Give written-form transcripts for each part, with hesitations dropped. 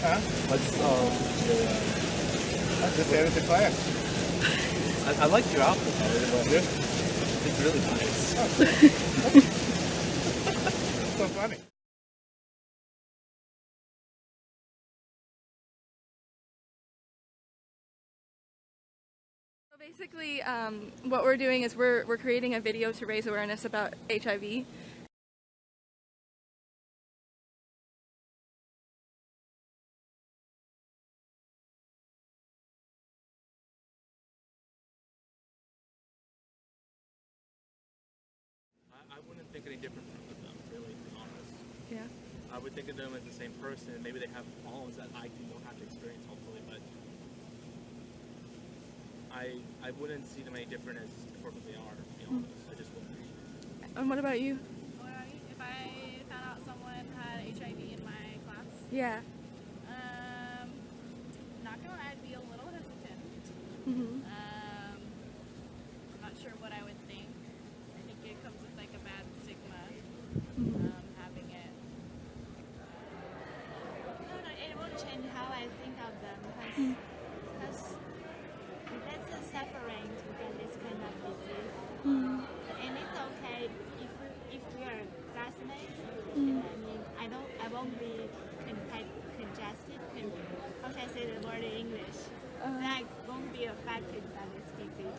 Huh? What's I just added to class. I like your outfit, but Yeah. it's really nice. So funny. So basically, what we're doing is we're creating a video to raise awareness about HIV. I wouldn't think any different from them, really, to be honest. Yeah. I would think of them as the same person. Maybe they have problems that I don't have to experience, hopefully, but I wouldn't see them any different as important as they are, to be honest. I just wouldn't. And what about you? What about you? If I found out someone had HIV in my class, Yeah. not gonna lie, I'd be a little hesitant. Mhm. I'm not sure what I would think. I think it comes with like a bad stigma, having it. No, it won't change how I think of them because that's a suffering to get this kind of disease. And it's okay if we are classmates. And I mean, I won't be congested. How can I say the word in English? I won't be affected by this disease.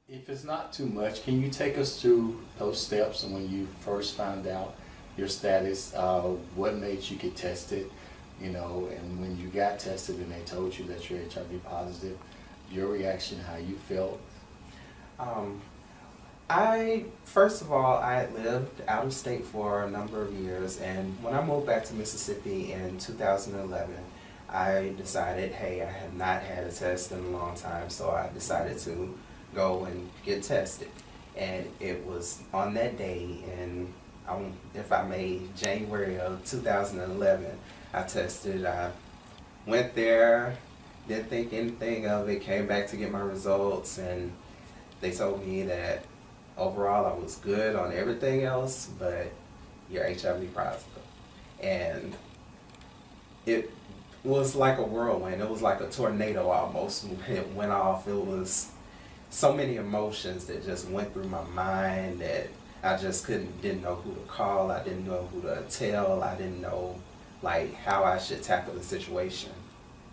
If it's not too much, can you take us through those steps and when you first found out your status, what made you get tested, you know, and when you got tested and they told you that you're HIV positive, your reaction, how you felt? First of all, I had lived out of state for a number of years, and when I moved back to Mississippi in 2011, I decided, hey, I had not had a test in a long time, so I decided to go and get tested. And it was on that day, in, if I may, January of 2011, I tested. I went there, didn't think anything of it, came back to get my results, and they told me that overall I was good on everything else, but you're HIV positive. And it was like a whirlwind. It was like a tornado almost. It went off. It was so many emotions that just went through my mind that I just didn't know who to call. I didn't know who to tell. I didn't know like how I should tackle the situation.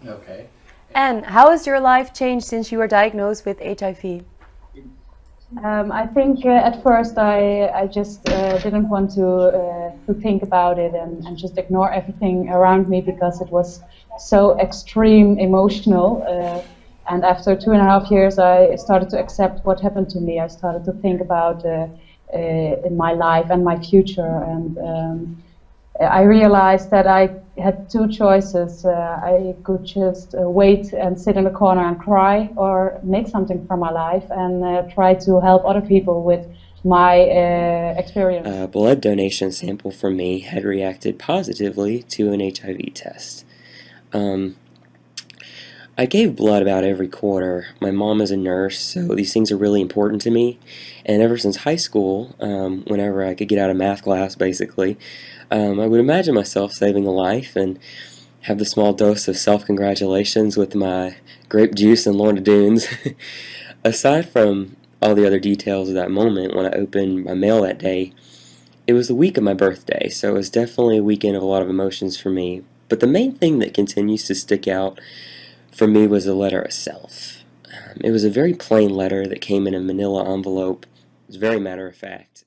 Okay. And how has your life changed since you were diagnosed with HIV? I think at first I just didn't want to think about it and just ignore everything around me because it was so extreme emotional. And after 2.5 years, I started to accept what happened to me. I started to think about in my life and my future, and I realized that I had two choices. I could just wait and sit in a corner and cry, or make something from my life and try to help other people with my experience. A blood donation sample from me had reacted positively to an HIV test. I gave blood about every quarter. My mom is a nurse, so these things are really important to me. And ever since high school, whenever I could get out of math class, basically, I would imagine myself saving a life and have the small dose of self-congratulations with my grape juice and Lorna Doones. Aside from all the other details of that moment, when I opened my mail that day, it was the week of my birthday, so it was definitely a weekend of a lot of emotions for me. But the main thing that continues to stick out for me was the letter itself. It was a very plain letter that came in a manila envelope. It was very matter of fact.